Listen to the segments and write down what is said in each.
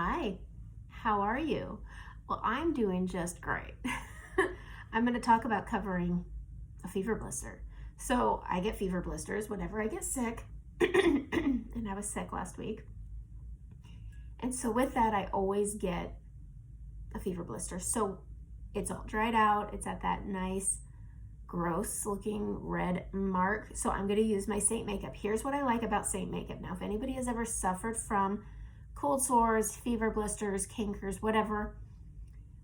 Hi, how are you? Well, I'm doing just great. I'm going to talk about covering a fever blister. So I get fever blisters whenever I get sick, and I was sick last week. And so with that, I always get a fever blister. So it's all dried out. It's at that nice, gross looking red mark. So I'm going to use my Seint makeup. Here's what I like about Seint makeup. Now, if anybody has ever suffered from cold sores, fever blisters, cankers, whatever,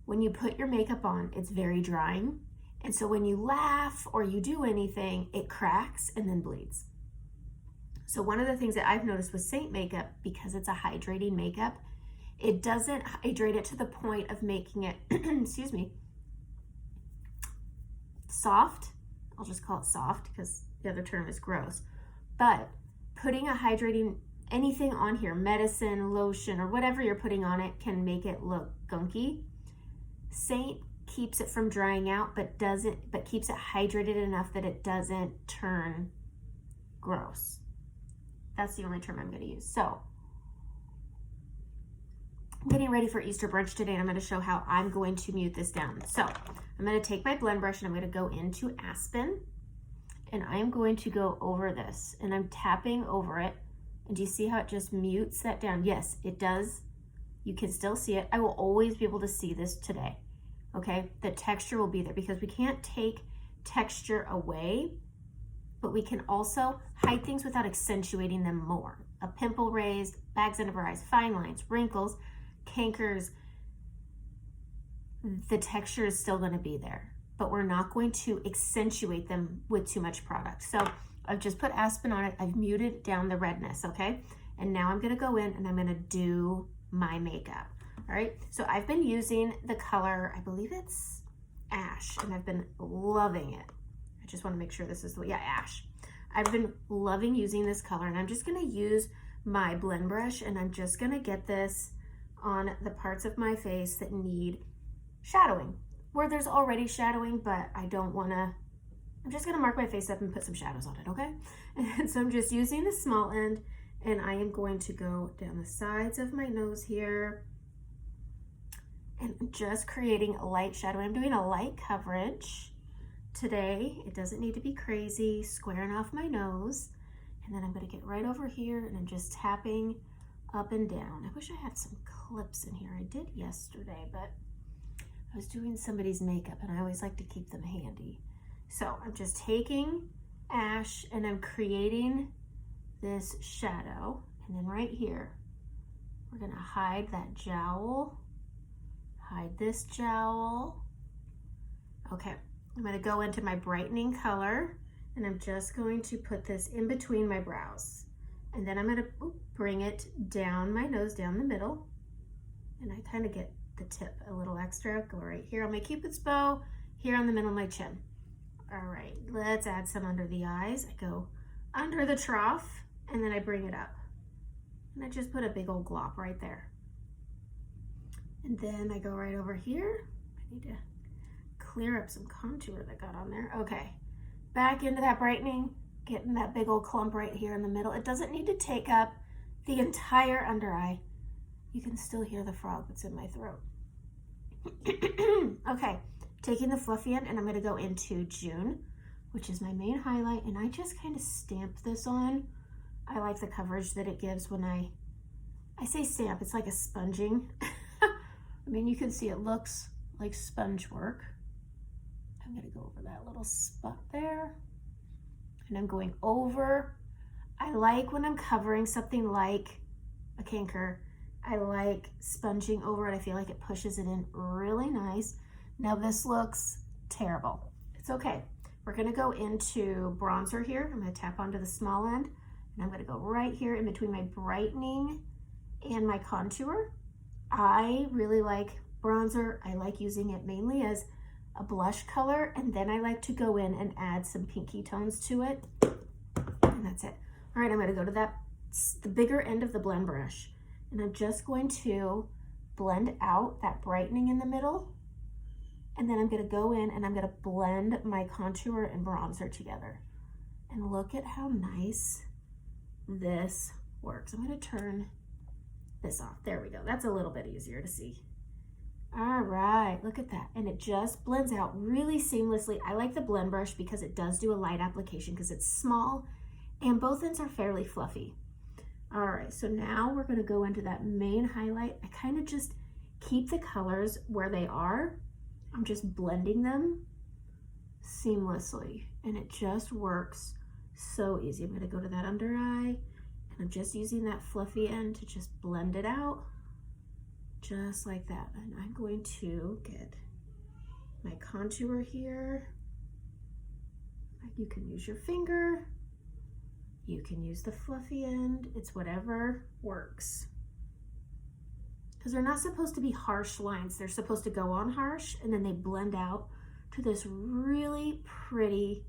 when you put your makeup on, it's very drying. And so when you laugh or you do anything, it cracks and then bleeds. So one of the things that I've noticed with Seint makeup, because it's a hydrating makeup, it doesn't hydrate it to the point of making it, excuse me, soft. I'll just call it soft because the other term is gross. But putting a hydrating anything on here, medicine, lotion, or whatever you're putting on it, can make it look gunky. Seint keeps it from drying out, but keeps it hydrated enough that it doesn't turn gross. That's the only term I'm going to use. So I'm getting ready for Easter brunch today, and I'm going to show how I'm going to mute this down. So I'm going to take my blend brush and I'm going to go into Aspen, and I am going to go over this, and I'm tapping over it. And do you see how it just mutes that down? Yes, it does. You can still see it. I will always be able to see this today, okay? The texture will be there because we can't take texture away, but we can also hide things without accentuating them more. A pimple raised, bags under our eyes, fine lines, wrinkles, cankers, the texture is still gonna be there, but we're not going to accentuate them with too much product. So I've just put Aspen on it. I've muted down the redness, okay? And now I'm gonna go in and I'm gonna do my makeup, all right? So I've been using the color, I believe it's Ash, and I've been loving it. I just wanna make sure this is the, yeah, Ash. I've been loving using this color, and I'm just gonna use my blend brush, and I'm just gonna get this on the parts of my face that need shadowing, where there's already shadowing, but I don't wanna, I'm just gonna mark my face up and put some shadows on it, okay? And so I'm just using the small end, and I am going to go down the sides of my nose here, and I'm just creating a light shadow. I'm doing a light coverage today. It doesn't need to be crazy, squaring off my nose. And then I'm gonna get right over here, and I'm just tapping up and down. I wish I had some clips in here. I did yesterday, but I was doing somebody's makeup, and I always like to keep them handy. So I'm just taking Ash and I'm creating this shadow, and then right here we're gonna hide that jowl, hide this jowl. Okay, I'm gonna go into my brightening color, and I'm just going to put this in between my brows, and then I'm gonna bring it down my nose, down the middle, and I kind of get the tip a little extra. Go right here on my Cupid's bow, here on the middle of my chin. All right, let's add some under the eyes. I go under the trough, and then I bring it up. And I just put a big old glop right there. And then I go right over here. I need to clear up some contour that got on there. Okay, back into that brightening, getting that big old clump right here in the middle. It doesn't need to take up the entire under eye. You can still hear the frog that's in my throat. Okay. Taking the fluffy end, and I'm going to go into June, which is my main highlight, and I just kind of stamp this on. I like the coverage that it gives when I say stamp, it's like a sponging. I mean, you can see it looks like sponge work. I'm going to go over that little spot there, and I'm going over. I like when I'm covering something like a canker, I like sponging over it. I feel like it pushes it in really nice. Now this looks terrible. It's okay. We're gonna go into bronzer here. I'm gonna tap onto the small end, and I'm gonna go right here in between my brightening and my contour. I really like bronzer. I like using it mainly as a blush color, and then I like to go in and add some pinky tones to it, and that's it. All right, I'm gonna go to the bigger end of the blend brush, and I'm just going to blend out that brightening in the middle. And then I'm gonna go in and I'm gonna blend my contour and bronzer together. And look at how nice this works. I'm gonna turn this off. There we go. That's a little bit easier to see. All right, look at that. And it just blends out really seamlessly. I like the blend brush because it does do a light application because it's small and both ends are fairly fluffy. All right, so now we're gonna go into that main highlight. I kind of just keep the colors where they are. I'm just blending them seamlessly and it just works so easy. I'm gonna go to that under eye and I'm just using that fluffy end to just blend it out. Just like that. And I'm going to get my contour here. You can use your finger. You can use the fluffy end. It's whatever works. Because they're not supposed to be harsh lines. They're supposed to go on harsh and then they blend out to this really pretty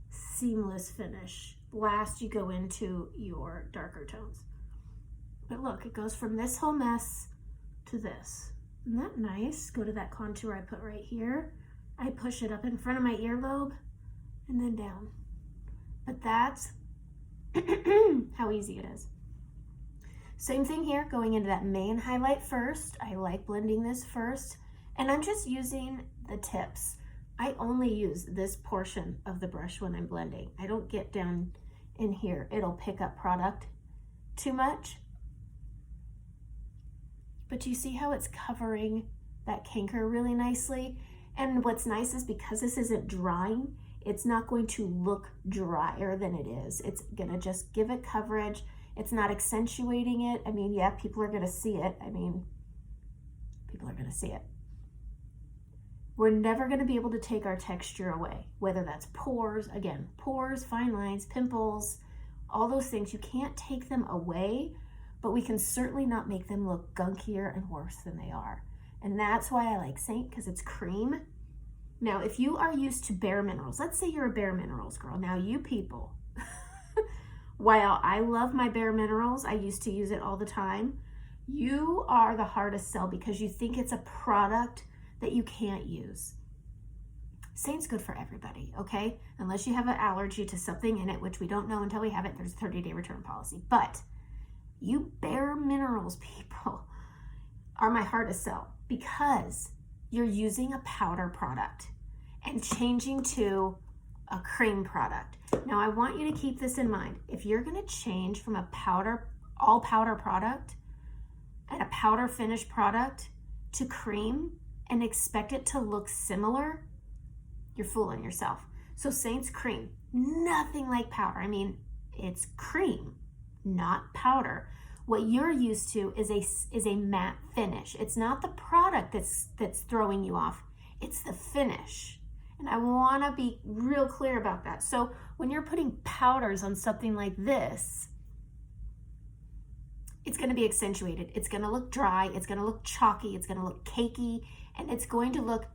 seamless finish. Last, you go into your darker tones. But look, it goes from this whole mess to this. Isn't that nice? Go to that contour I put right here. I push it up in front of my earlobe and then down. But that's how easy it is. Same thing here, going into that main highlight first. I like blending this first. And I'm just using the tips. I only use this portion of the brush when I'm blending. I don't get down in here. It'll pick up product too much. But you see how it's covering that canker really nicely? And what's nice is because this isn't drying, it's not going to look drier than it is. It's gonna just give it coverage. It's not accentuating it. I mean, yeah, people are gonna see it. People are gonna see it. We're never gonna be able to take our texture away, whether that's pores, again, pores, fine lines, pimples, all those things. You can't take them away, but we can certainly not make them look gunkier and worse than they are. And that's why I like Seint, because it's cream. Now, if you are used to Bare Minerals, let's say you're a Bare Minerals girl. Now, you people, while I love my Bare Minerals, I used to use it all the time, you are the hardest sell because you think it's a product that you can't use. Seint's good for everybody, okay? Unless you have an allergy to something in it, which we don't know until we have it. There's a 30-day return policy. But you Bare Minerals people are my hardest sell because you're using a powder product and changing to a cream product. Now, I want you to keep this in mind. If you're gonna change from a powder, all powder product and a powder finish product to cream and expect it to look similar, you're fooling yourself. So Seint's cream, nothing like powder. I mean, it's cream, not powder. What you're used to is a matte finish. It's not the product that's throwing you off, it's the finish. And I wanna be real clear about that. So when you're putting powders on something like this, it's gonna be accentuated. It's gonna look dry, it's gonna look chalky, it's gonna look cakey, and it's going to look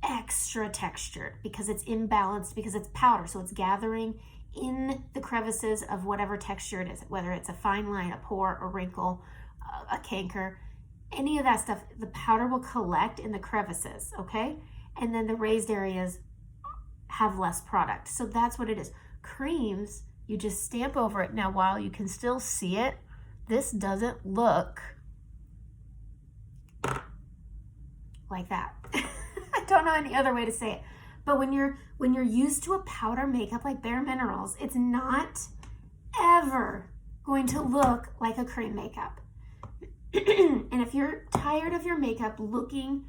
extra textured because it's imbalanced, because it's powder, so it's gathering in the crevices of whatever texture it is, whether it's a fine line, a pore, a wrinkle, a canker, any of that stuff, the powder will collect in the crevices, okay? And then the raised areas have less product. So that's what it is. Creams, you just stamp over it. Now, while you can still see it, this doesn't look like that. I don't know any other way to say it. But when you're used to a powder makeup like Bare Minerals, it's not ever going to look like a cream makeup. And if you're tired of your makeup looking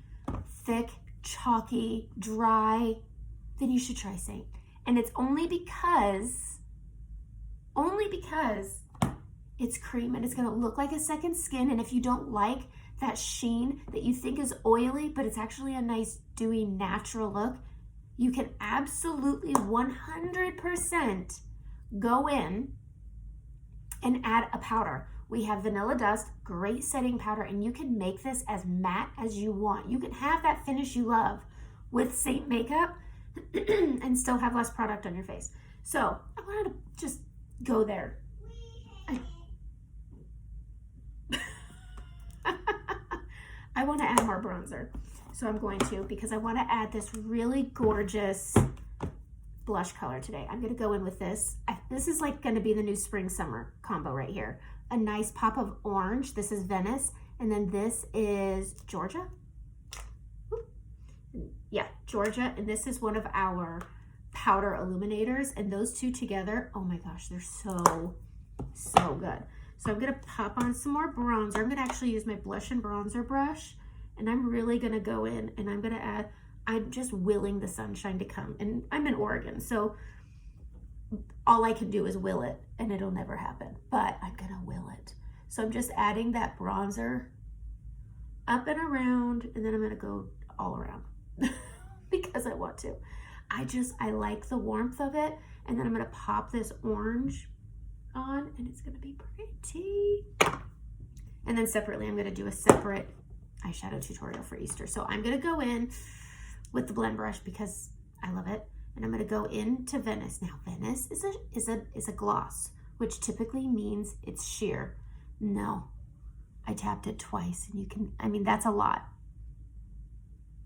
thick, chalky, dry, then you should try Seint. And it's only because it's cream and it's gonna look like a second skin. And if you don't like that sheen that you think is oily, but it's actually a nice, dewy, natural look, you can absolutely 100% go in and add a powder. We have Vanilla Dust, great setting powder, and you can make this as matte as you want. You can have that finish you love with Seint makeup and still have less product on your face. So I wanted to just go there. I want to add more bronzer. So I'm going to, because I want to add this really gorgeous blush color today. I'm going to go in with this. This is like going to be the new spring summer combo right here. a nice pop of orange. This is Venice. And then this is Georgia. Yeah, Georgia. And this is one of our powder illuminators. And those two together, oh my gosh, they're so good. So I'm gonna pop on some more bronzer. I'm gonna actually use my blush and bronzer brush. And I'm really gonna go in and I'm gonna add, I'm just willing the sunshine to come. And I'm in Oregon, so all I can do is will it, and it'll never happen, but I'm gonna will it. So I'm just adding that bronzer up and around, and then I'm gonna go all around because I want to. I like the warmth of it, and then I'm gonna pop this orange on, and it's gonna be pretty. And then separately, I'm gonna do a separate eyeshadow tutorial for Easter. So I'm gonna go in with the blend brush because I love it. And I'm gonna go into Venice. Now Venice is a gloss, which typically means it's sheer. No, I tapped it twice and you can, I mean, that's a lot.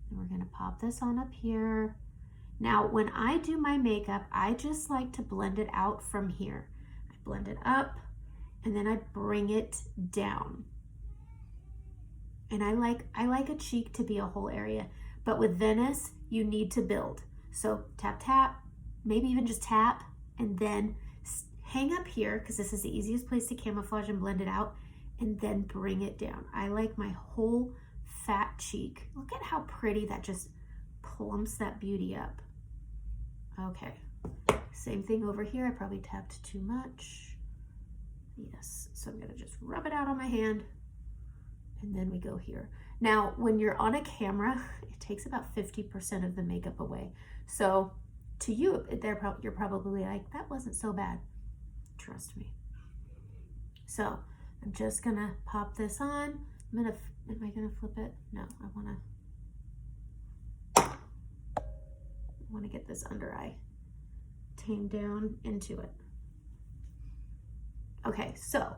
And we're gonna pop this on up here. Now, when I do my makeup, I just like to blend it out from here. I blend it up and then I bring it down. And I like a cheek to be a whole area, but with Venice, you need to build. So tap, tap, maybe even just tap, and then hang up here, because this is the easiest place to camouflage and blend it out, and then bring it down. I like my whole fat cheek. Look at how pretty that just plumps that beauty up. Okay, same thing over here. I probably tapped too much. Yes, so I'm gonna just rub it out on my hand, and then we go here. Now, when you're on a camera, it takes about 50% of the makeup away. So to you, you're probably like, that wasn't so bad. Trust me. So I'm just gonna pop this on. Am I gonna flip it? No, I wanna get this under eye tamed down into it. Okay, so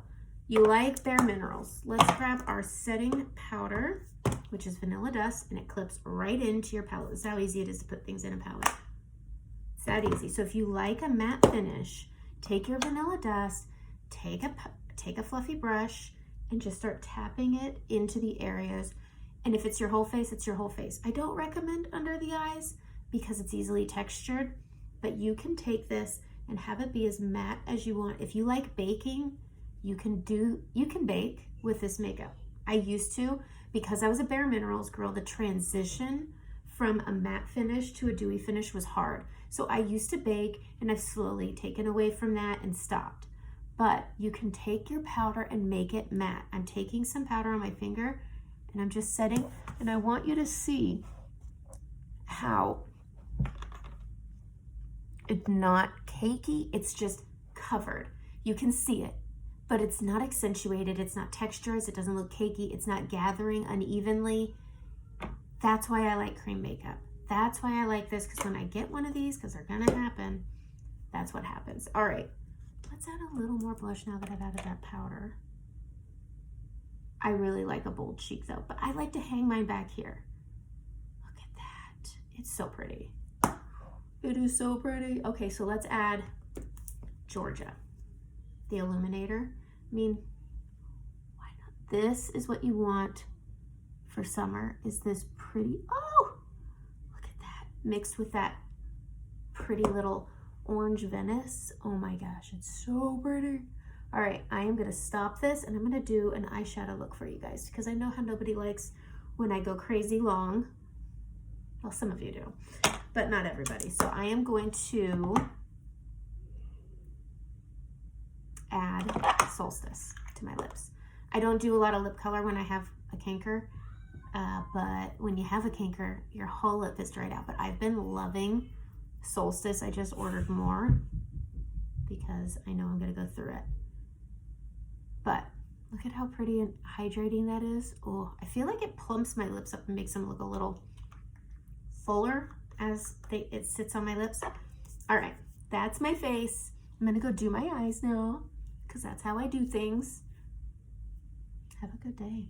you like Bare Minerals. Let's grab our setting powder, which is Vanilla Dust, and it clips right into your palette. This is how easy it is to put things in a palette. It's that easy. So if you like a matte finish, take your Vanilla Dust, take a fluffy brush, and just start tapping it into the areas. And if it's your whole face, it's your whole face. I don't recommend under the eyes because it's easily textured, but you can take this and have it be as matte as you want. If you like baking, you can bake with this makeup. I used to, because I was a Bare Minerals girl, the transition from a matte finish to a dewy finish was hard. So I used to bake, and I've slowly taken away from that and stopped. But you can take your powder and make it matte. I'm taking some powder on my finger and I'm just setting, and I want you to see how it's not cakey, it's just covered. You can see it, but it's not accentuated, it's not texturized, it doesn't look cakey, it's not gathering unevenly. That's why I like cream makeup. That's why I like this, because when I get one of these, because they're gonna happen, that's what happens. All right, let's add a little more blush now that I've added that powder. I really like a bold cheek though, but I like to hang mine back here. Look at that, it's so pretty. It is so pretty. Okay, so let's add Georgia, the illuminator. I mean, why not? This is what you want for summer, is this pretty, oh, look at that, mixed with that pretty little orange Venice. Oh my gosh, it's so pretty. All right, I am gonna stop this and I'm gonna do an eyeshadow look for you guys, because I know how nobody likes when I go crazy long. Well, some of you do, but not everybody. So I am going to add Solstice to my lips. I don't do a lot of lip color when I have a canker, but when you have a canker, your whole lip is dried out. But I've been loving Solstice. I just ordered more because I know I'm gonna go through it. But look at how pretty and hydrating that is. Oh, I feel like it plumps my lips up and makes them look a little fuller as it sits on my lips. All right, that's my face. I'm gonna go do my eyes now, because that's how I do things. Have a good day.